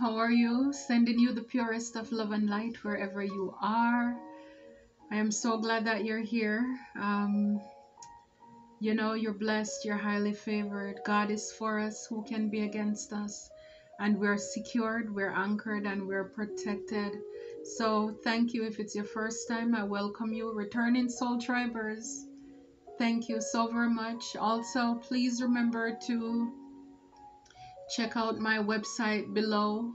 How are you? Sending you the purest of love and light wherever you are. I am so glad that you're here. You're blessed, you're highly favored. God is for us. Who can be against us? And we're secured, we're anchored, and we're protected. So, thank you. If it's your first time, I welcome you. Returning Soul Tribers, thank you so very much. Also, please remember to check out my website below.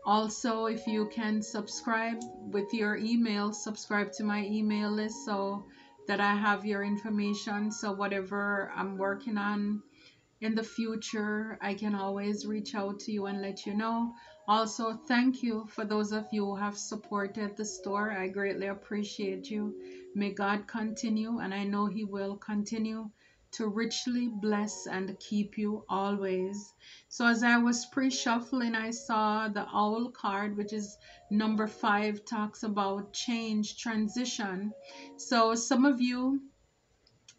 Also, if you can subscribe with your email, subscribe to my email list so that I have your information. So whatever I'm working on in the future, I can always reach out to you and let you know. Also, thank you for those of you who have supported the store. I greatly appreciate you. May God continue, and I know He will continue to richly bless and keep you always. So as I was pre-shuffling, I saw the owl card, which is number 5, talks about change, transition. So some of you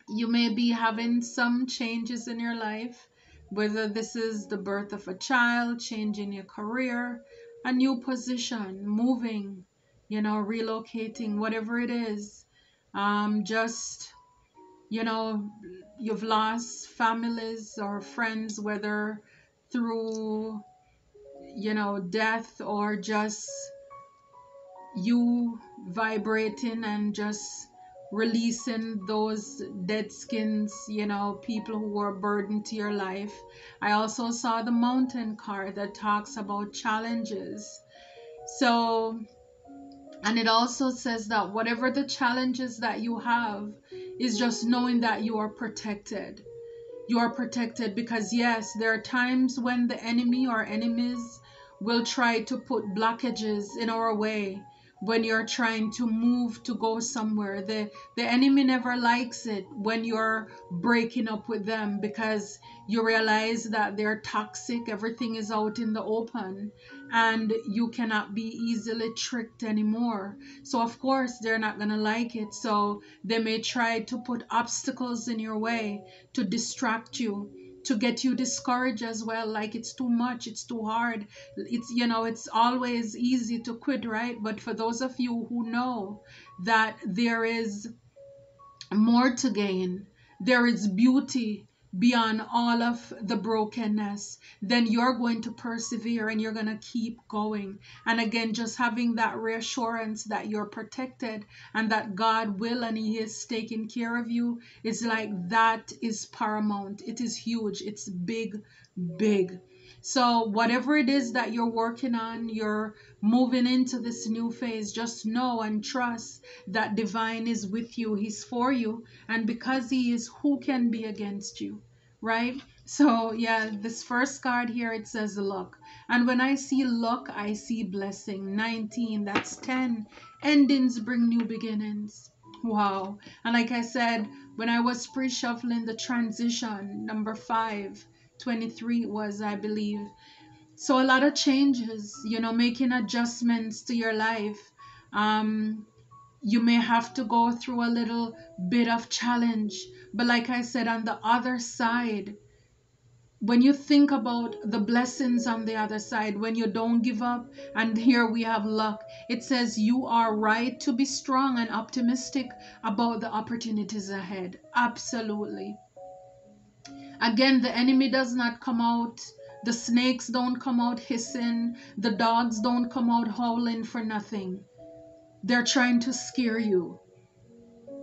may be having some changes in your life, whether this is the birth of a child, change in your career, a new position, moving, relocating, whatever it is. Just, you've lost families or friends, whether through, death or just you vibrating and just releasing those dead skins, people who were burdened to your life. I also saw the mountain card that talks about challenges. So, and it also says that whatever the challenges that you have is just knowing that you are protected. You are protected because, yes, there are times when the enemy or enemies will try to put blockages in our way when you're trying to move to go somewhere. The enemy never likes it when you're breaking up with them because you realize that they're toxic. Everything is out in the open and you cannot be easily tricked anymore. So of course they're not going to like it. So they may try to put obstacles in your way to distract you, to get you discouraged as well, like it's too much, it's too hard. It's always easy to quit, right? But for those of you who know that there is more to gain, there is beauty beyond all of the brokenness, then you're going to persevere and you're going to keep going. And again, just having that reassurance that you're protected and that God will and He is taking care of you is like, that is paramount. It is huge. It's big, big. So whatever it is that you're working on, you're moving into this new phase, just know and trust that divine is with you. He's for you. And because He is, who can be against you? Right? So yeah, this first card here, it says luck. And when I see luck, I see blessing. 19, that's 10. Endings bring new beginnings. Wow. And like I said, when I was pre-shuffling the transition, number 5, 23 was, I believe. So a lot of changes, making adjustments to your life. You may have to go through a little bit of challenge. But like I said, on the other side, when you think about the blessings on the other side, when you don't give up, and here we have luck, it says you are right to be strong and optimistic about the opportunities ahead. Absolutely. Again, the enemy does not come out, the snakes don't come out hissing, the dogs don't come out howling for nothing. They're trying to scare you.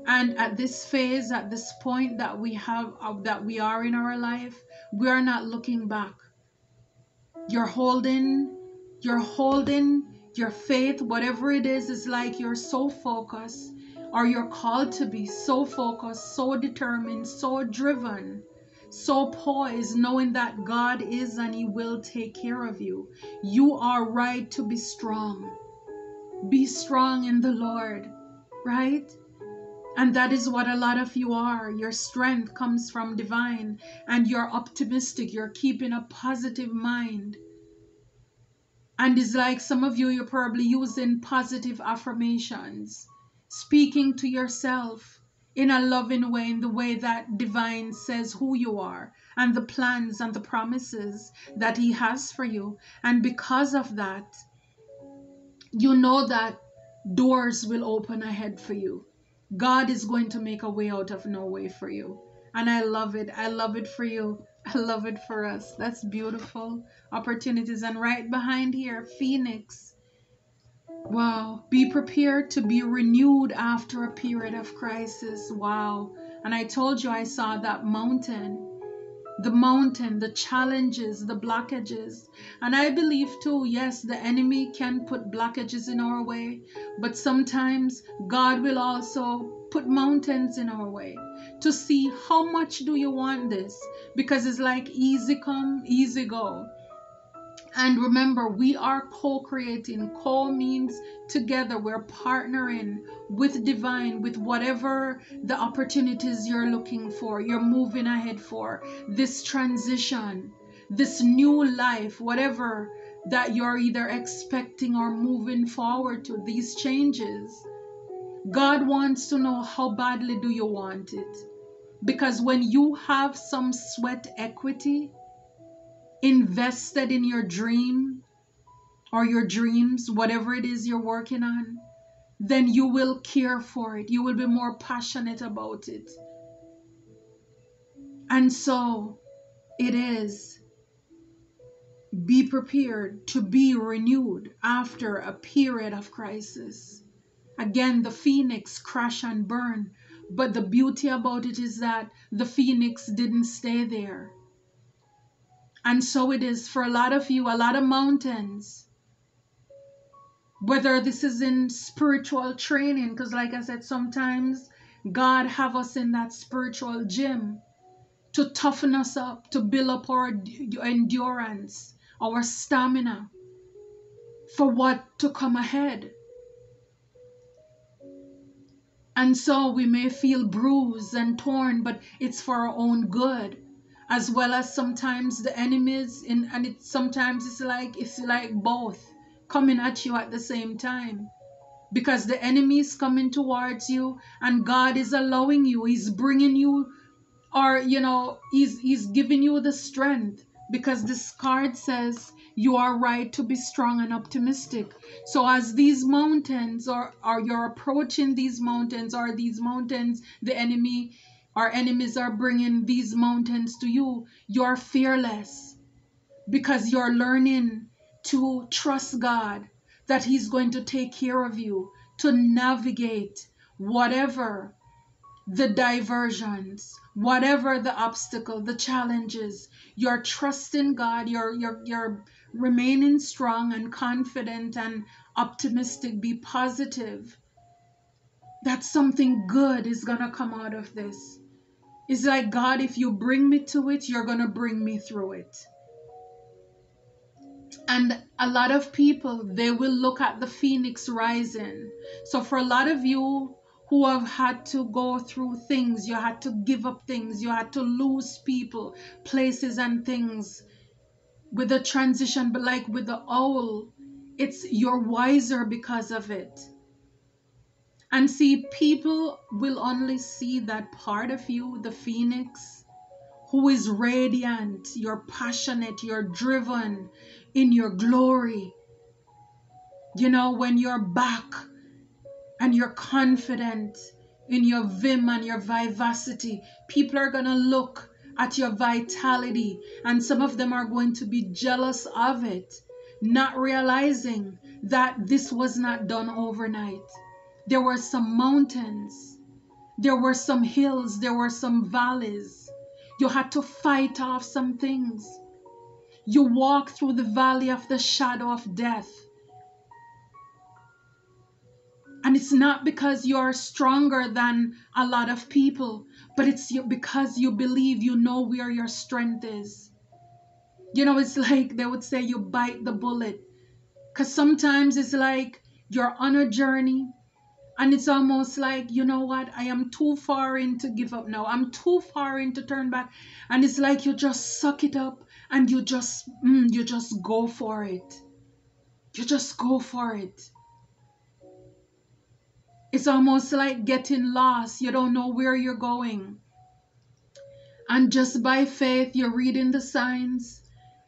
And at this phase, at this point that we have, that we are in our life, we are not looking back. You're holding your faith, whatever it is like you're so focused, or you're called to be so focused, so determined, so driven, so poised, knowing that God is and He will take care of you. You are right to be strong. Be strong in the Lord, right? And that is what a lot of you are. Your strength comes from divine, and you're optimistic. You're keeping a positive mind. And it's like some of you, you're probably using positive affirmations, speaking to yourself in a loving way, in the way that divine says who you are. and the plans and the promises that He has for you. And because of that, you know that doors will open ahead for you. God is going to make a way out of no way for you. And I love it. I love it for you. I love it for us. That's beautiful opportunities. And right behind here, Phoenix. Wow. Be prepared to be renewed after a period of crisis. Wow. And I told you I saw that mountain. The mountain, the challenges, the blockages. And I believe too, yes, the enemy can put blockages in our way, but sometimes God will also put mountains in our way to see how much do you want this, because it's like easy come, easy go. And remember, we are co-creating. Co means together. We're partnering with divine, with whatever the opportunities you're looking for, you're moving ahead for. This transition, this new life, whatever that you're either expecting or moving forward to, these changes. God wants to know, how badly do you want it? Because when you have some sweat equity invested in your dream or your dreams, whatever it is you're working on, then you will care for it. You will be more passionate about it. And so it is. Be prepared to be renewed after a period of crisis. Again, the phoenix crash and burn. But the beauty about it is that the phoenix didn't stay there. And so it is for a lot of you, a lot of mountains. Whether this is in spiritual training, because like I said, sometimes God have us in that spiritual gym to toughen us up, to build up our endurance, our stamina for what to come ahead. And so we may feel bruised and torn, but it's for our own good. As well as sometimes the enemies, and sometimes it's like both coming at you at the same time, because the enemy is coming towards you and God is allowing you, He's bringing you, or he's giving you the strength, because this card says you are right to be strong and optimistic. So as these mountains, or you're approaching these mountains, or these mountains, the enemy, our enemies are bringing these mountains to you, you're fearless, because you're learning to trust God, that He's going to take care of you, to navigate whatever the diversions, whatever the obstacle, the challenges. You're trusting God, you're remaining strong and confident and optimistic. Be positive that something good is gonna come out of this. It's like, God, if you bring me to it, you're gonna bring me through it. And a lot of people, they will look at the phoenix rising. So for a lot of you who have had to go through things, you had to give up things, you had to lose people, places and things with the transition, but like with the owl, you're wiser because of it. And see, people will only see that part of you, the phoenix, who is radiant, you're passionate, you're driven in your glory. When you're back and you're confident in your vim and your vivacity, people are going to look at your vitality, and some of them are going to be jealous of it, not realizing that this was not done overnight. There were some mountains, there were some hills, there were some valleys. You had to fight off some things. You walk through the valley of the shadow of death. And it's not because you're stronger than a lot of people, but it's because you believe, you know where your strength is. It's like they would say you bite the bullet. Because sometimes it's like you're on a journey and it's almost like, you know what, I am too far in to give up now. I'm too far in to turn back. And it's like you just suck it up and you just go for it. You just go for it. It's almost like getting lost. You don't know where you're going. And just by faith, you're reading the signs.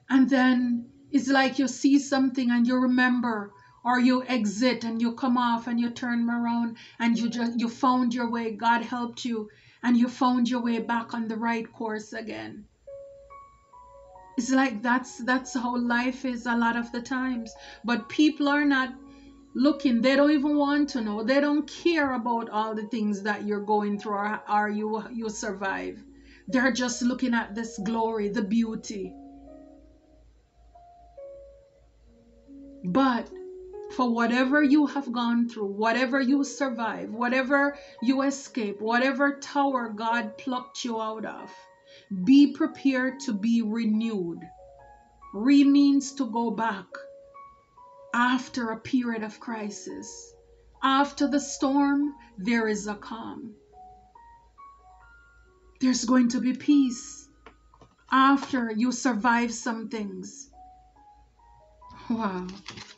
And then it's like you see something and you remember, or you exit and you come off and you turn around and you found your way. God helped you and you found your way back on the right course again. It's like that's how life is a lot of the times. But people are not looking. They don't even want to know. They don't care about all the things that you're going through, or you survive. They're just looking at this glory, the beauty. But for whatever you have gone through, whatever you survive, whatever you escape, whatever tower God plucked you out of, be prepared to be renewed. Means to go back after a period of crisis. After the storm, there is a calm. There's going to be peace after you survive some things. Wow,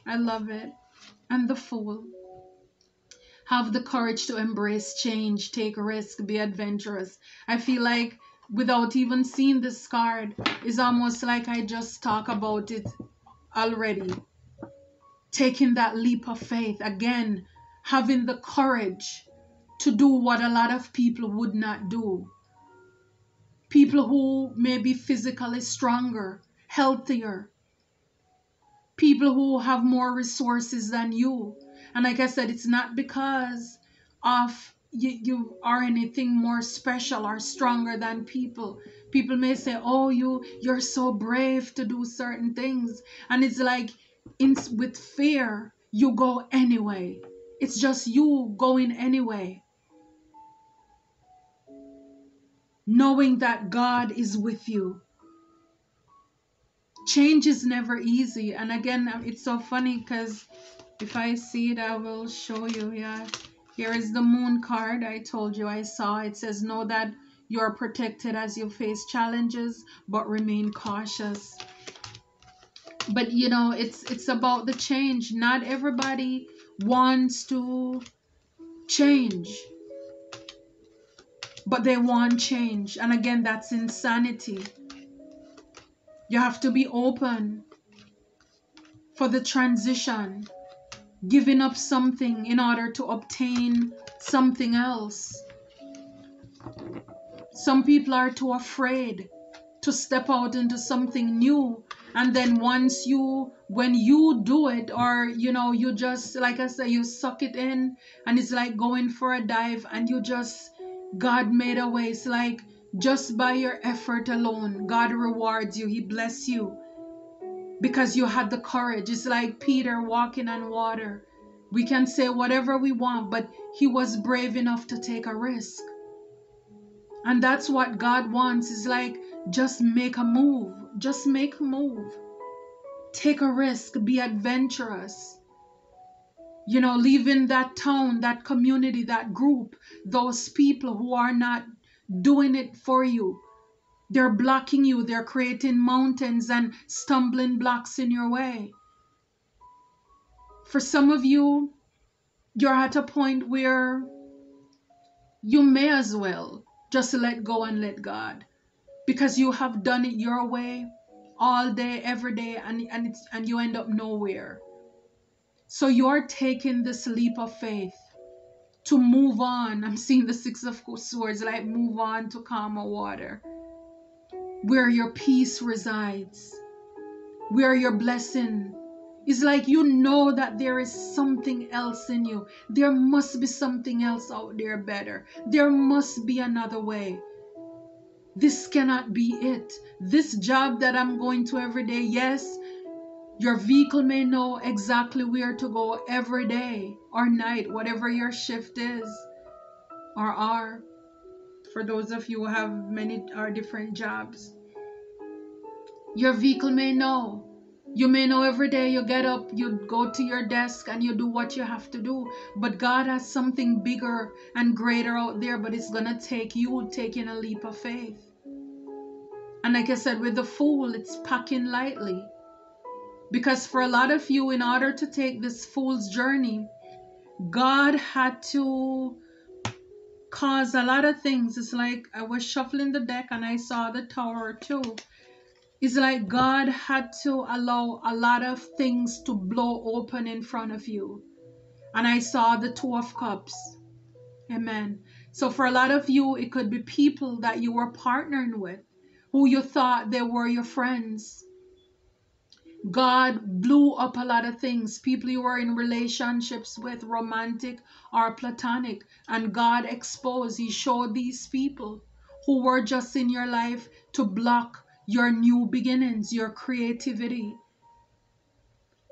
I love it. And the Fool. Have the courage to embrace change, take risk, be adventurous. I feel like without even seeing this card, it's almost like I just talk about it already. Taking that leap of faith, again, having the courage to do what a lot of people would not do. People who may be physically stronger, healthier, people who have more resources than you. And like I said, it's not because of you are anything more special or stronger than people. People may say, oh, you're so brave to do certain things. And it's like with fear, you go anyway. It's just you going anyway. Knowing that God is with you. Change is never easy. And again, it's so funny because if I see it, I will show you. Yeah, here is the Moon card. I told you I saw. It says, know that you're protected as you face challenges, but remain cautious. But you know, it's about the change. Not everybody wants to change, but they want change. And again, that's insanity. You have to be open for the transition, giving up something in order to obtain something else. Some people are too afraid to step out into something new. And then when you do it, or, you know, you just, like I said, you suck it in, and it's like going for a dive and God made a way. It's like just by your effort alone, God rewards you. He bless you because you had the courage. It's like Peter walking on water. We can say whatever we want, but he was brave enough to take a risk. And that's what God wants. Is like, just make a move. Just make a move. Take a risk. Be adventurous. You know, leaving that town, that community, that group, those people who are not doing it for you. They're blocking you. They're creating mountains and stumbling blocks in your way. For some of you, you're at a point where you may as well just let go and let God, because you have done it your way all day, every day, and you end up nowhere. So you're taking this leap of faith to move on. I'm seeing the Six of Swords, like move on to calmer water, where your peace resides, where your blessing is. Like, you know that there is something else in you. There must be something else out there better. There must be another way. This cannot be it. This job that I'm going to every day, yes, your vehicle may know exactly where to go every day or night, whatever your shift is or are. For those of you who have many or different jobs, your vehicle may know. You may know every day you get up, you go to your desk and you do what you have to do. But God has something bigger and greater out there, but it's going to take you taking a leap of faith. And like I said, with the Fool, it's packing lightly. Because for a lot of you, in order to take this Fool's journey, God had to cause a lot of things. It's like I was shuffling the deck and I saw the Tower too. It's like God had to allow a lot of things to blow open in front of you. And I saw the Two of Cups. Amen. So for a lot of you, it could be people that you were partnering with, who you thought they were your friends. God blew up a lot of things, people you were in relationships with, romantic or platonic, and God exposed, He showed these people who were just in your life to block your new beginnings, your creativity.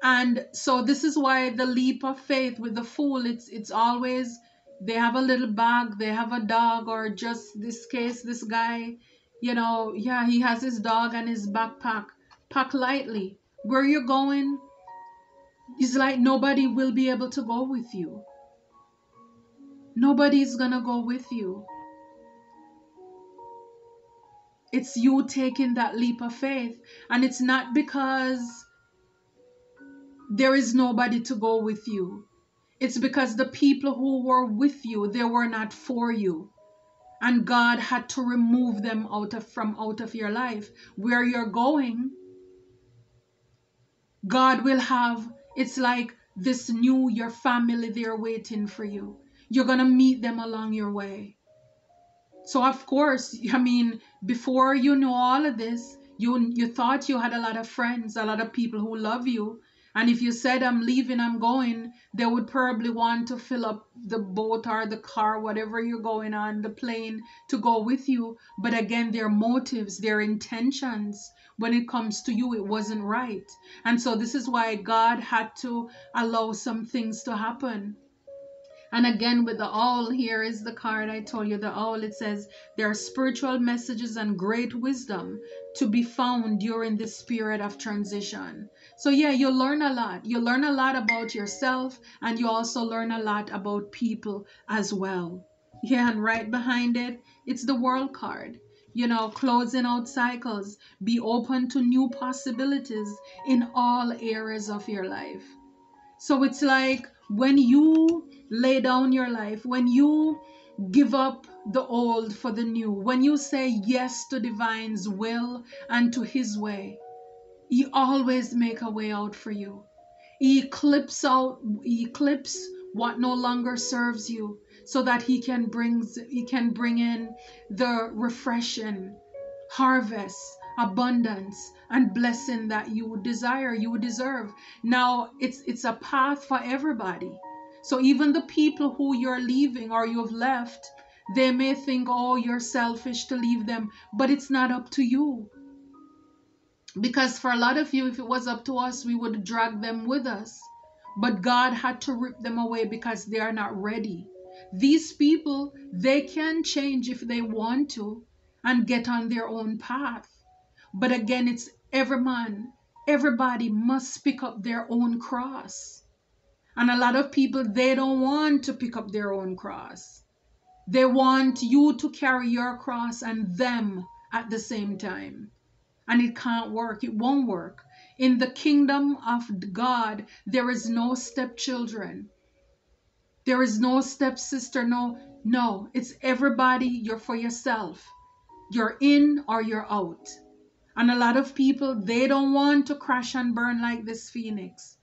And so this is why the leap of faith with the fool, it's always, they have a little bag, they have a dog, or just this case, this guy, yeah, he has his dog and his backpack. Pack lightly. Where you're going, it's like nobody will be able to go with you. Nobody's gonna go with you. It's you taking that leap of faith. And it's not because there is nobody to go with you. It's because the people who were with you, they were not for you. And God had to remove them out of your life. Where you're going, God will have, it's like this new, your family, they're waiting for you. You're going to meet them along your way. So of course, I mean, before you know all of this, you thought you had a lot of friends, a lot of people who love you. And if you said, I'm leaving, I'm going, they would probably want to fill up the boat or the car, whatever you're going on, the plane, to go with you. But again, their motives, their intentions, when it comes to you, it wasn't right. And so this is why God had to allow some things to happen. And again, with the owl, here is the card I told you, the owl. It says there are spiritual messages and great wisdom to be found during this period of transition. So yeah, you learn a lot. You learn a lot about yourself, and you also learn a lot about people as well. Yeah, and right behind it, it's the world card. Closing out cycles. Be open to new possibilities in all areas of your life. So it's like when you lay down your life, when you give up the old for the new, when you say yes to divine's will and to his way, he always make a way out for you. He eclipse what no longer serves you, so that he can bring in the refreshing harvest, abundance, and blessing that you would desire, you would deserve. Now it's a path for everybody. So even the people who you're leaving or you've left, they may think, oh, you're selfish to leave them, but it's not up to you. Because for a lot of you, if it was up to us, we would drag them with us. But God had to rip them away because they are not ready. These people, they can change if they want to and get on their own path. But again, it's everybody must pick up their own cross. And a lot of people, they don't want to pick up their own cross. They want you to carry your cross and them at the same time. And it can't work. It won't work. In the kingdom of God, there is no stepchildren. There is no stepsister. No. It's everybody. You're for yourself. You're in or you're out. And a lot of people, they don't want to crash and burn like this phoenix,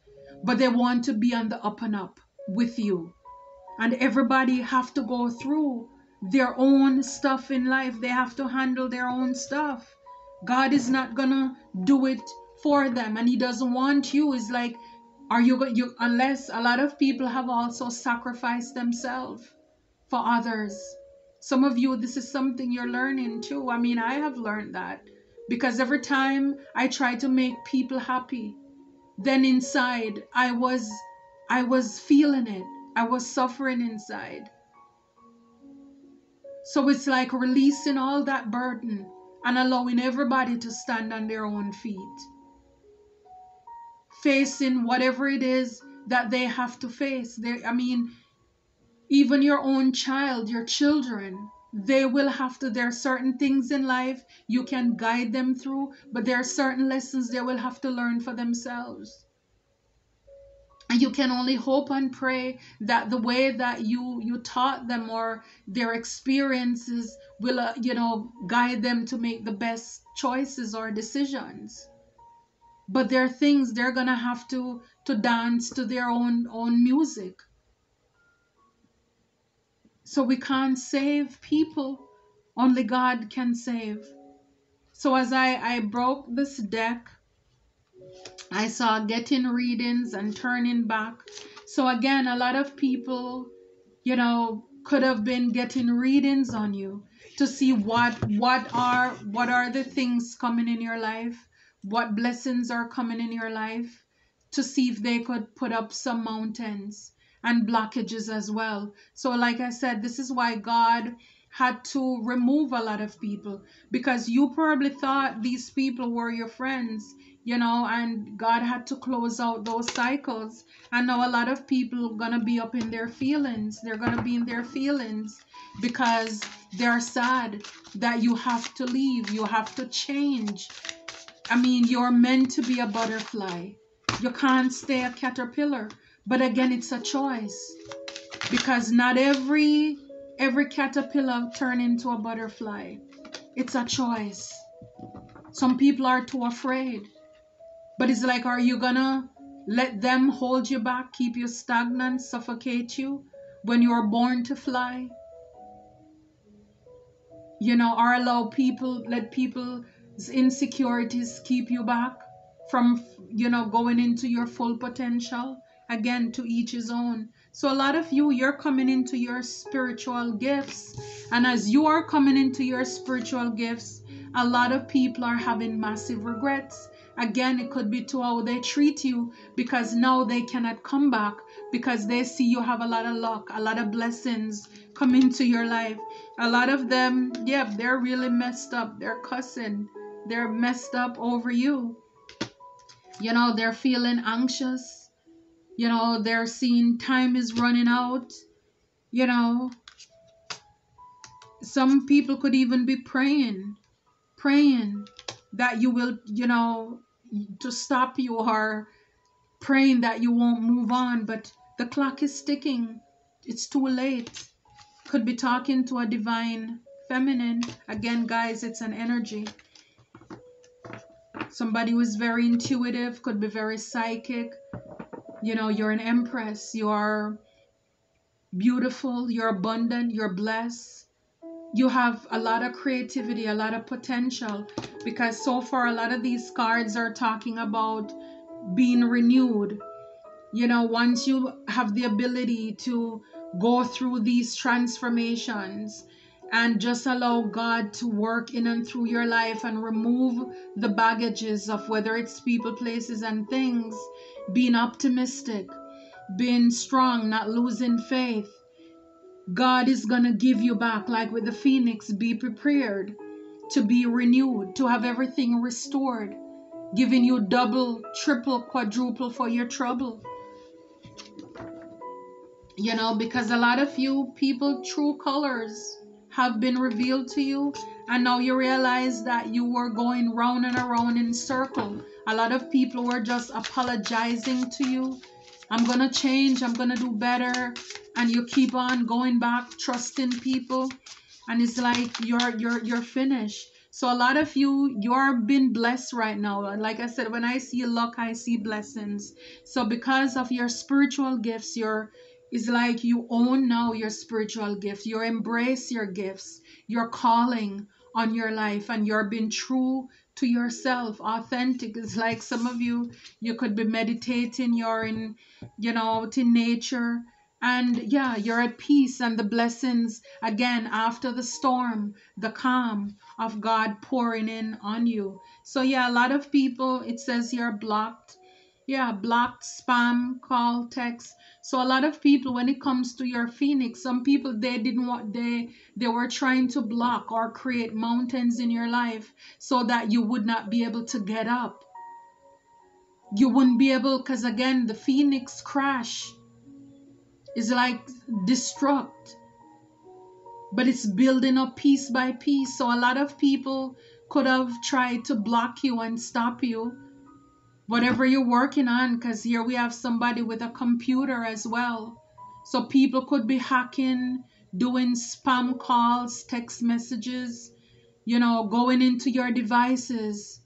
but they want to be on the up and up with you. And everybody have to go through their own stuff in life. They have to handle their own stuff. God is not gonna do it for them, and he doesn't want you. It's like, unless a lot of people have also sacrificed themselves for others. Some of you, this is something you're learning too. I mean, I have learned that, because every time I try to make people happy, then inside I was feeling it. I was suffering inside. So it's like releasing all that burden and allowing everybody to stand on their own feet, facing whatever it is that they have to face. Even your own child, your children, they will have to, there are certain things in life you can guide them through, but there are certain lessons they will have to learn for themselves. And you can only hope and pray that the way that you taught them, or their experiences will guide them to make the best choices or decisions. But there are things they're gonna have to dance to their own music. So we can't save people, only God can save. So as I broke this deck, I saw getting readings and turning back. So again, a lot of people, could have been getting readings on you to see what are the things coming in your life, what blessings are coming in your life, to see if they could put up some mountains and blockages as well. So like I said, this is why God had to remove a lot of people, because you probably thought these people were your friends, and God had to close out those cycles. And now a lot of people are gonna be up in their feelings. They're gonna be in their feelings because they're sad that you have to leave. You have to change. I mean, you're meant to be a butterfly. You can't stay a caterpillar. But again, it's a choice, because not every caterpillar turn into a butterfly. It's a choice. Some people are too afraid. But it's like, are you gonna let them hold you back, keep you stagnant, suffocate you when you are born to fly? Or let people's insecurities keep you back from, going into your full potential. Again, to each his own. So a lot of you're coming into your spiritual gifts. And as you are coming into your spiritual gifts, a lot of people are having massive regrets. Again, it could be to how they treat you, because now they cannot come back, because they see you have a lot of luck, a lot of blessings come into your life. A lot of them, they're really messed up. They're cussing. They're messed up over you. They're feeling anxious. They're seeing time is running out. Some people could even be praying that you will, to stop you, or praying that you won't move on. But the clock is ticking. It's too late. Could be talking to a divine feminine. Again, guys, it's an energy. Somebody who is very intuitive, could be very psychic. You're an empress. You're beautiful. You're abundant. You're blessed. You have a lot of creativity, a lot of potential, because so far a lot of these cards are talking about being renewed. Once you have the ability to go through these transformations and just allow God to work in and through your life and remove the baggages of whether it's people, places, and things, being optimistic, being strong, not losing faith, God is going to give you back, like with the phoenix. Be prepared to be renewed, to have everything restored, giving you double, triple, quadruple for your trouble. Because a lot of you people, true colors have been revealed to you, and now you realize that you were going round and around in circle. A lot of people were just apologizing to you. I'm gonna change, I'm gonna do better, and you keep on going back, trusting people, and it's like you're finished. So a lot of you're being blessed right now. And like I said, when I see luck, I see blessings. So because of your spiritual gifts, it's like you own now your spiritual gift. You embrace your gifts, your calling on your life, and you're being true to yourself, authentic. It's like some of you could be meditating, you're in, out in nature, and you're at peace, and the blessings, again, after the storm, the calm of God pouring in on you. So a lot of people, it says you're blocked. Blocked, spam, call, text. So a lot of people, when it comes to your phoenix, some people, they didn't want, they were trying to block or create mountains in your life so that you would not be able to get up. You wouldn't be able, because again, the phoenix crash is like destruct, but it's building up piece by piece. So a lot of people could have tried to block you and stop you, whatever you're working on, because here we have somebody with a computer as well. So people could be hacking, doing spam calls, text messages, going into your devices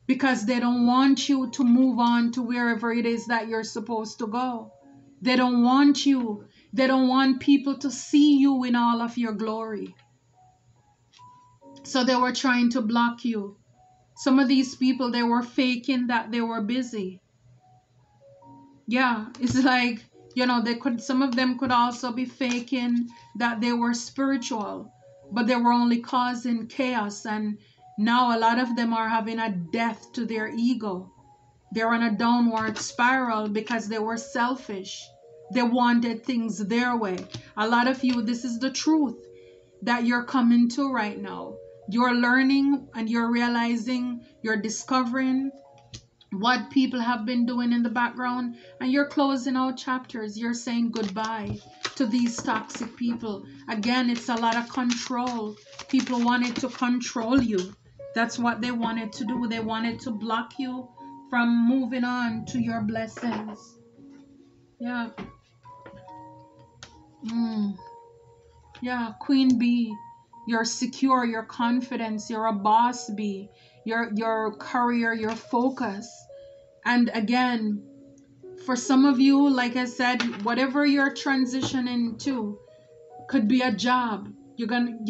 because they don't want you to move on to wherever it is that you're supposed to go. They don't want you. They don't want people to see you in all of your glory. So they were trying to block you. Some of these people, they were faking that they were busy. Yeah, it's like, some of them could also be faking that they were spiritual, but they were only causing chaos. And now a lot of them are having a death to their ego. They're on a downward spiral because they were selfish. They wanted things their way. A lot of you, this is the truth that you're coming to right now. You're learning and you're realizing, you're discovering what people have been doing in the background, and you're closing out chapters. You're saying goodbye to these toxic people. Again, it's a lot of control. People wanted to control you. That's what they wanted to do. They wanted to block you from moving on to your blessings. Yeah. Yeah, Queen Bee. You're secure, you're confident, you're a boss bee, your career, your focus. And again, for some of you, like I said, whatever you're transitioning to could be a job. You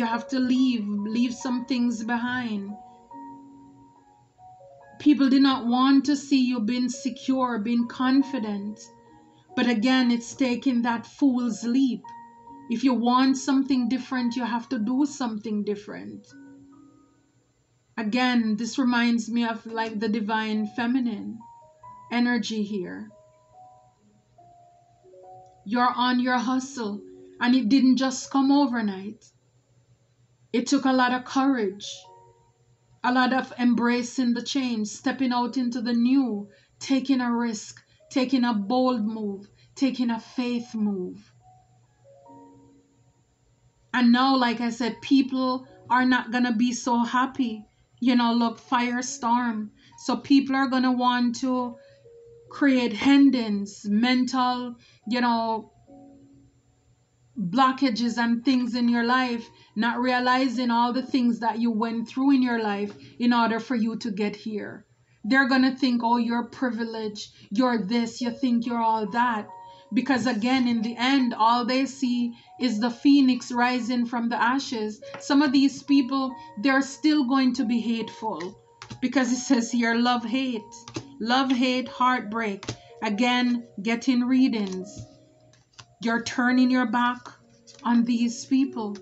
have to leave some things behind. People do not want to see you being secure, being confident. But again, it's taking that fool's leap. If you want something different, you have to do something different. Again, this reminds me of like the divine feminine energy here. You're on your hustle, and it didn't just come overnight. It took a lot of courage, a lot of embracing the change, stepping out into the new, taking a risk, taking a bold move, taking a faith move. And now, like I said, people are not going to be so happy. Look, firestorm. So people are going to want to create hindrance, mental, blockages and things in your life, not realizing all the things that you went through in your life in order for you to get here. They're going to think, oh, you're privileged, you're this, you think you're all that. Because again, in the end, all they see is the phoenix rising from the ashes. Some of these people, they're still going to be hateful. Because it says here, love, hate, heartbreak. Again, getting readings. You're turning your back on these people.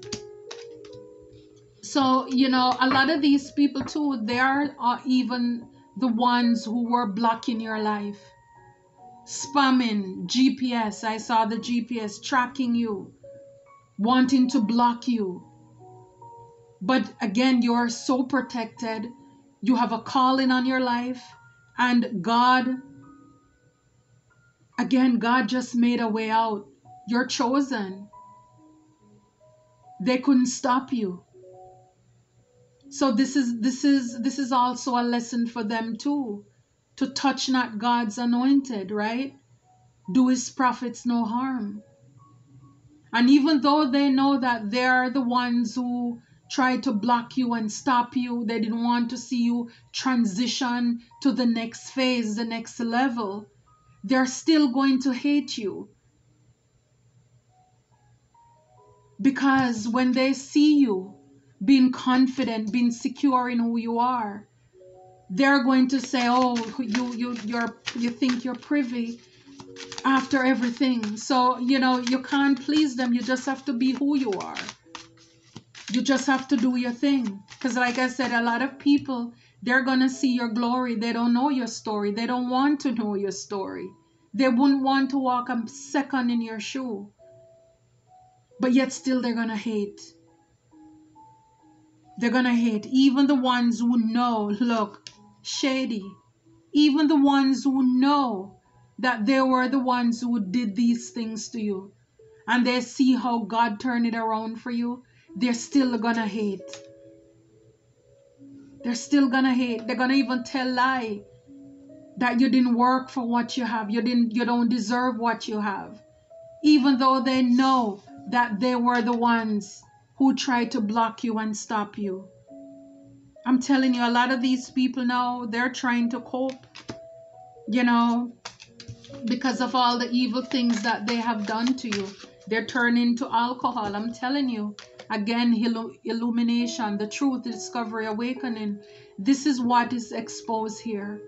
So, a lot of these people too, they are even the ones who were blocking your life. Spamming, GPS. I saw the GPS tracking you, wanting to block you. But again, you're so protected. You have a calling on your life. And God just made a way out. You're chosen. They couldn't stop you. So this is also a lesson for them too. To touch not God's anointed, right? Do his prophets no harm. And even though they know that they're the ones who tried to block you and stop you, they didn't want to see you transition to the next phase, the next level, they're still going to hate you. Because when they see you being confident, being secure in who you are, they're going to say, oh, you think you're privy after everything. So, you can't please them. You just have to be who you are. You just have to do your thing. Because like I said, a lot of people, they're going to see your glory. They don't know your story. They don't want to know your story. They wouldn't want to walk a second in your shoe. But yet still they're going to hate. They're going to hate. Even the ones who know, look, shady. Even the ones who know that they were the ones who did these things to you. And they see how God turned it around for you. They're still going to hate. They're still going to hate. They're going to even tell lie. that you didn't work for what you have. You don't deserve what you have. Even though they know that they were the ones who tried to block you and stop you. I'm telling you, a lot of these people now, they're trying to cope, you know, because of all the evil things that they have done to you. They're turning to alcohol. I'm telling you, again, illumination, the truth, the discovery, awakening. This is what is exposed here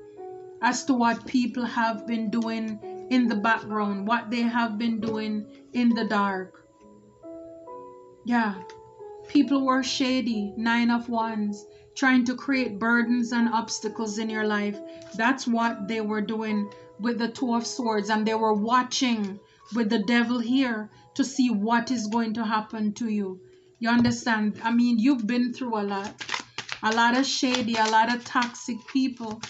as to what people have been doing in the background, what they have been doing in the dark. Yeah, people were shady, 9 of Wands, trying to create burdens and obstacles in your life. That's what they were doing with the 2 of Swords, and they were watching with the devil here to see what is going to happen to you. You understand? I mean, you've been through a lot of shady, a lot of toxic people,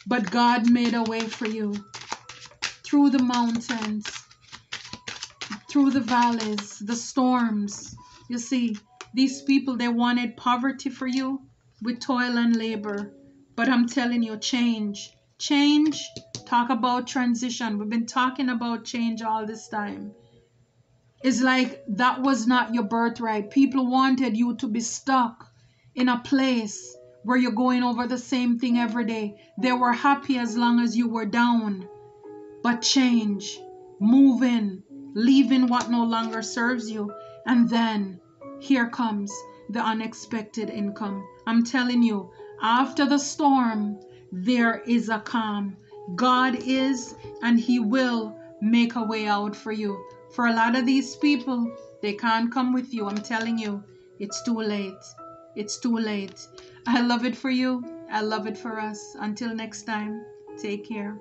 but God made a way for you through the mountains, through the valleys, the storms. You see, these people, they wanted poverty for you with toil and labor. But I'm telling you, change. Change. Talk about transition. We've been talking about change all this time. It's like that was not your birthright. People wanted you to be stuck in a place where you're going over the same thing every day. They were happy as long as you were down. But change, moving, leaving what no longer serves you. And then here comes the unexpected income. I'm telling you, after the storm, there is a calm. God is, and He will make a way out for you. For a lot of these people, they can't come with you. I'm telling you, it's too late. It's too late. I love it for you. I love it for us. Until next time, take care.